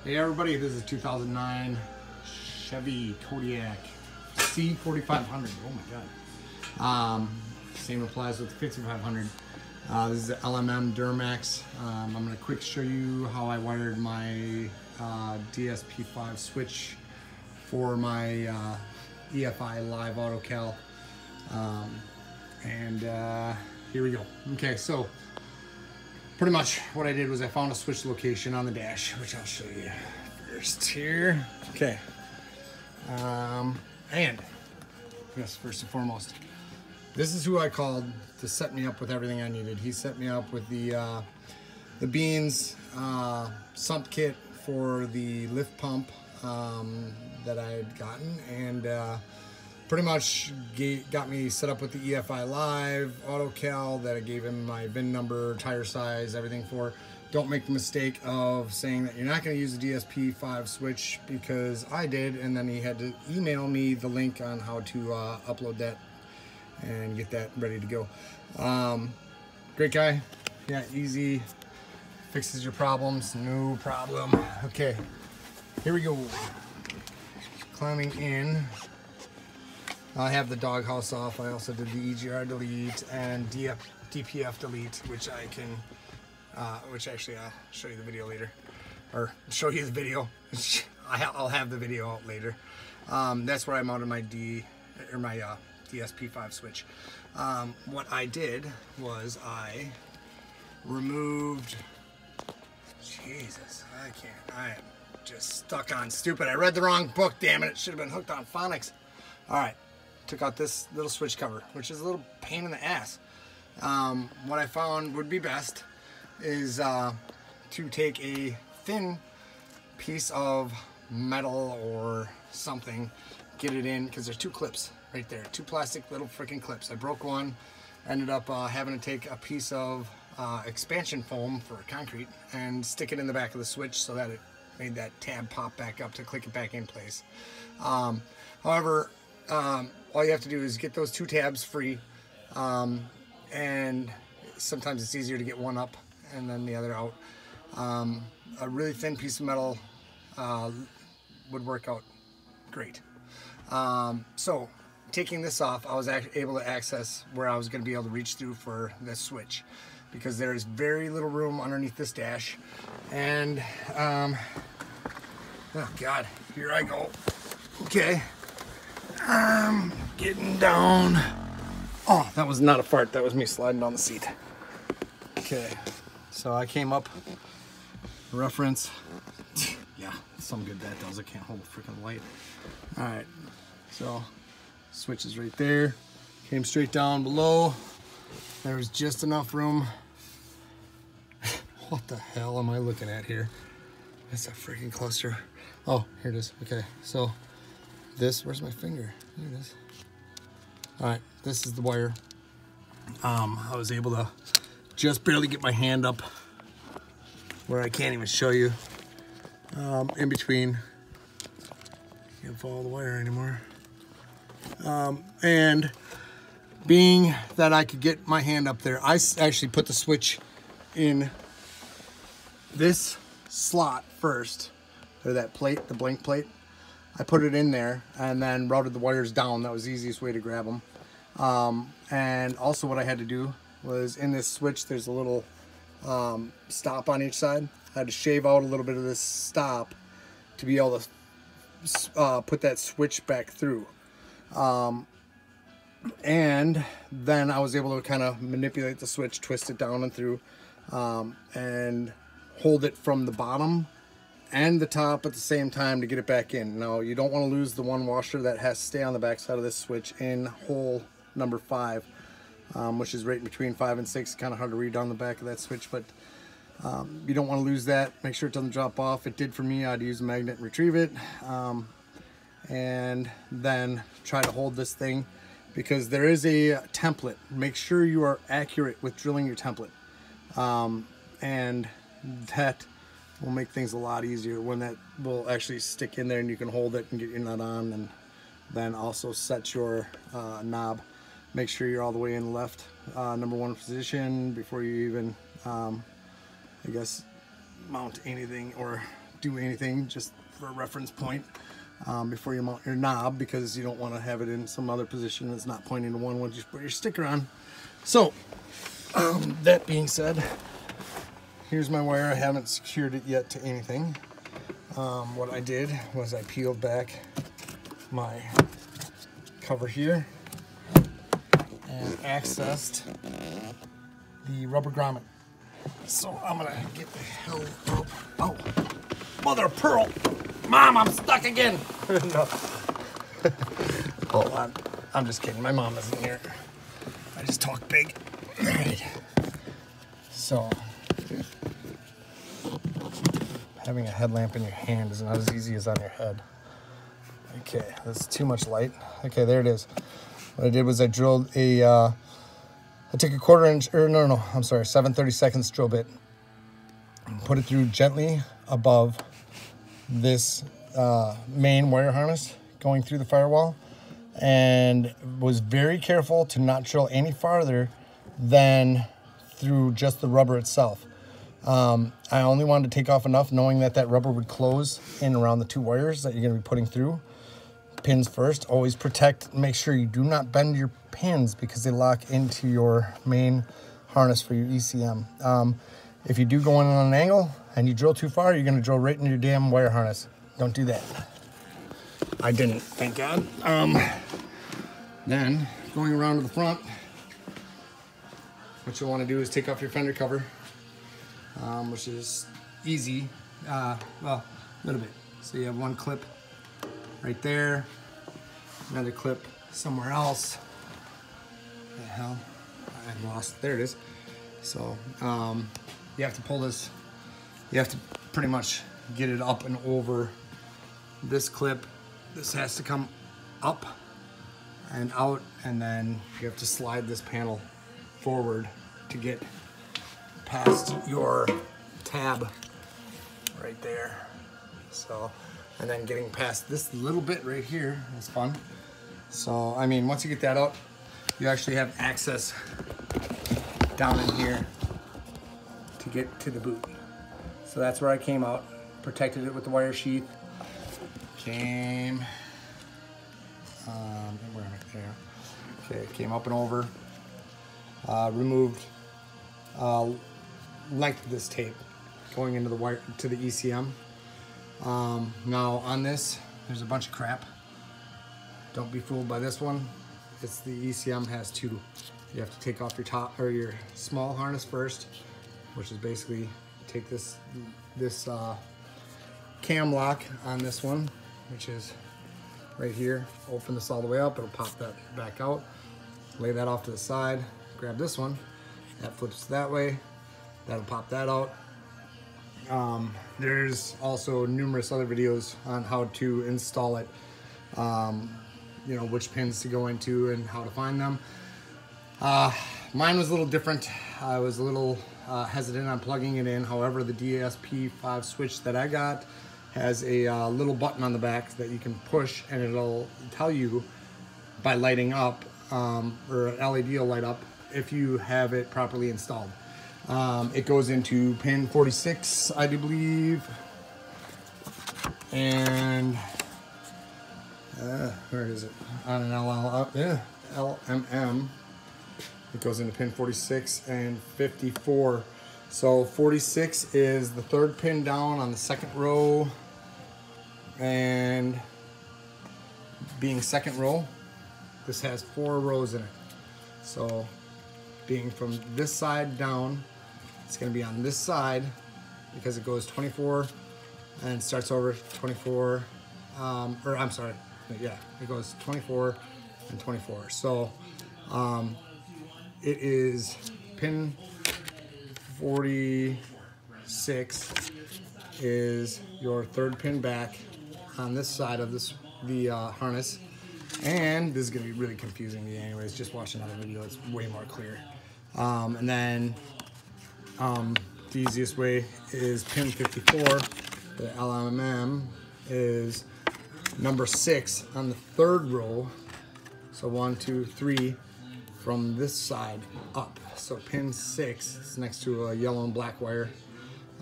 Hey everybody, this is 2009 Chevy Kodiak C4500. Oh my god. Same applies with the 5500. This is the LMM Duramax. I'm going to quick show you how I wired my dsp5 switch for my EFI live AutoCal. Here we go. Okay, so pretty much what I did was I found a switch location on the dash, which I'll show you first here. Okay. And yes, first and foremost, this is who I called to set me up with everything I needed. He set me up with the beans sump kit for the lift pump that I had gotten, and pretty much got me set up with the EFI Live AutoCal that I gave him my VIN number, tire size, everything for. Don't make the mistake of saying that you're not going to use the dsp5 switch, because I did, and then he had to email me the link on how to upload that and get that ready to go. Great guy. Yeah, easy. Fixes your problems. No problem. Okay, here we go. Climbing in. I have the doghouse off. I also did the EGR delete and DPF delete, which I can, which actually I'll show you the video later, or show you the video. I'll have the video out later. That's where I mounted my dsp5 switch. What I did was I removed. Jesus, I am just stuck on stupid. I read the wrong book. Damn it! It should have been hooked on phonics. All right. Took out this little switch cover, which is a little pain in the ass. What I found would be best is to take a thin piece of metal or something, get it in, because there's two clips right there, two plastic little freaking clips. I broke one, ended up having to take a piece of expansion foam for concrete and stick it in the back of the switch so that it made that tab pop back up to click it back in place. However, all you have to do is get those two tabs free, and sometimes it's easier to get one up and then the other out. A really thin piece of metal would work out great. So taking this off, I was able to access where I was going to be able to reach through for this switch, because there is very little room underneath this dash. And oh god, here I go. Okay. I'm getting down. Oh, that was not a fart. That was me sliding down the seat. Okay, so I came up. Reference. Yeah, some good that does. I can't hold a freaking light. All right, so switch is right there. Came straight down below. There was just enough room. What the hell am I looking at here? That's a freaking cluster. Oh, here it is. Okay, so this, where's my finger? Here it is. All right, this is the wire. I was able to just barely get my hand up where I can't even show you. In between, can't follow the wire anymore. And being that I could get my hand up there, I actually put the switch in this slot first, or that plate, the blank plate. I put it in there and then routed the wires down. That was the easiest way to grab them. And also what I had to do was, in this switch there's a little stop on each side. I had to shave out a little bit of this stop to be able to put that switch back through. And then I was able to kind of manipulate the switch, twist it down and through, and hold it from the bottom and the top at the same time to get it back in. Now, you don't want to lose the one washer that has to stay on the back side of this switch in hole number 5, which is right in between 5 and 6. Kind of hard to read on the back of that switch, but you don't want to lose that. Make sure it doesn't drop off. It did for me. I had to use a magnet and retrieve it, and then try to hold this thing, because there is a template. Make sure you are accurate with drilling your template, and that will make things a lot easier when that will actually stick in there and you can hold it and get your nut on, and then also set your knob. Make sure you're all the way in left number 1 position before you even I guess mount anything or do anything, just for a reference point before you mount your knob, because you don't want to have it in some other position that's not pointing to one once you put your sticker on. So that being said, here's my wire. I haven't secured it yet to anything. What I did was I peeled back my cover here and accessed the rubber grommet. So I'm gonna get the hell up. Oh, mother of pearl! Mom, I'm stuck again! No. Hold on. I'm just kidding. My mom isn't here. I just talk big. All right. So, having a headlamp in your hand is not as easy as on your head. Okay, that's too much light. Okay, there it is. What I did was I drilled a, I took a 1/4 inch, or no, I'm sorry, 7/32 drill bit, and put it through gently above this main wire harness going through the firewall, and was very careful to not drill any farther than through just the rubber itself. I only wanted to take off enough, knowing that that rubber would close in around the 2 wires that you're going to be putting through. Pins first. Always protect, make sure you do not bend your pins, because they lock into your main harness for your ECM. If you do go in on an angle and you drill too far, you're going to drill right into your damn wire harness. Don't do that. I didn't, thank God. Then, going around to the front, what you'll want to do is take off your fender cover, which is easy, well, a little bit. So you have one clip right there, another clip somewhere else. What the hell? I lost, there it is. So you have to pull this, you have to pretty much get it up and over this clip. This has to come up and out, and then you have to slide this panel forward to get past your tab right there. So, and then getting past this little bit right here is fun. So, I mean, once you get that out, you actually have access down in here to get to the boot. So that's where I came out, protected it with the wire sheath, came, where am I there? Okay, came up and over, removed length of this tape going into the wire to the ECM. Now on this, there's a bunch of crap. Don't be fooled by this one. It's the ECM has 2. You have to take off your top or your small harness first, which is basically take this cam lock on this one, which is right here. Open this all the way up. It'll pop that back out. Lay that off to the side. Grab this one. That flips that way. That'll pop that out. There's also numerous other videos on how to install it, you know, which pins to go into and how to find them. Mine was a little different. I was a little hesitant on plugging it in. However, the dsp5 switch that I got has a little button on the back that you can push, and it'll tell you by lighting up, or an LED will light up if you have it properly installed. It goes into pin 46, I do believe, and where is it? On an LMM, it goes into pin 46 and 54. So 46 is the 3rd pin down on the 2nd row, and being 2nd row, this has 4 rows in it. So being from this side down, it's going to be on this side because it goes 24 and starts over 24, or I'm sorry, yeah, it goes 24 and 24. So it is pin 46 is your 3rd pin back on this side of the harness. And this is going to be really confusing to you anyways. Just watch another video, it's way more clear. And then the easiest way is pin 54, the LMM, is number 6 on the 3rd row. So 1, 2, 3 from this side up. So pin 6 is next to a yellow and black wire.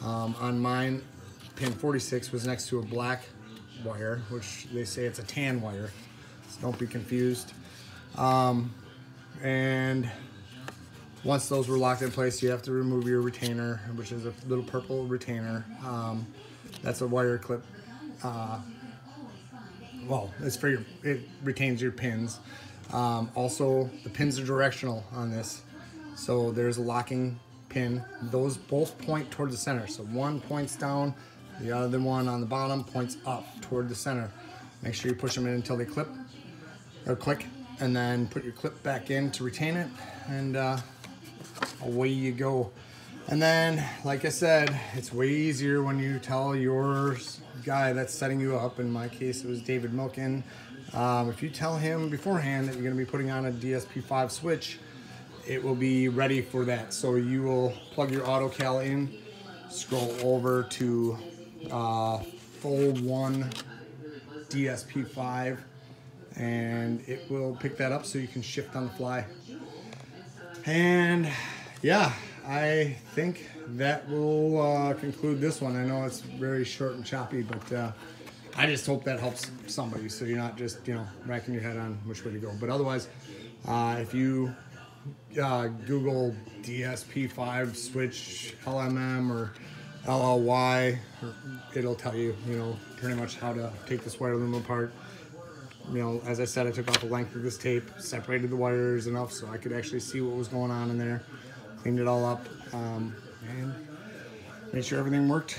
On mine, pin 46 was next to a black wire, which they say it's a tan wire, so don't be confused. And once those were locked in place, you have to remove your retainer, which is a little purple retainer. That's a wire clip. Well, it's for your, it retains your pins. Also, the pins are directional on this. So there's a locking pin. Those both point toward the center. So one points down, the other one on the bottom points up toward the center. Make sure you push them in until they clip or click, and then put your clip back in to retain it, and away you go. And then, like I said, it's way easier when you tell your guy that's setting you up. In my case, it was David Milken. If you tell him beforehand that you're going to be putting on a dsp5 switch, it will be ready for that. So you will plug your auto cal in, scroll over to full 1 dsp5, and it will pick that up so you can shift on the fly. And yeah, I think that will conclude this one. I know it's very short and choppy, but I just hope that helps somebody, so you're not just, you know, racking your head on which way to go. But otherwise, if you Google dsp5 switch LMM or LLY, it'll tell you, you know, pretty much how to take this wire loom apart. You know, as I said, I took off the length of this tape, separated the wires enough so I could actually see what was going on in there, cleaned it all up, and made sure everything worked.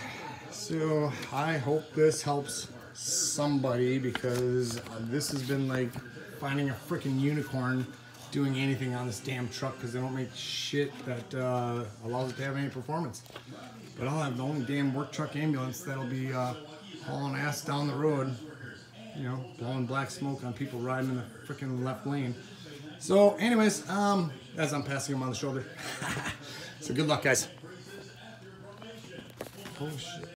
So I hope this helps somebody, because this has been like finding a freaking unicorn doing anything on this damn truck, because they don't make shit that allows it to have any performance. But I'll have the only damn work truck ambulance that'll be hauling ass down the road, you know, blowing black smoke on people riding in the freaking left lane. So anyways, as I'm passing him on the shoulder. So good luck, guys. Oh shit.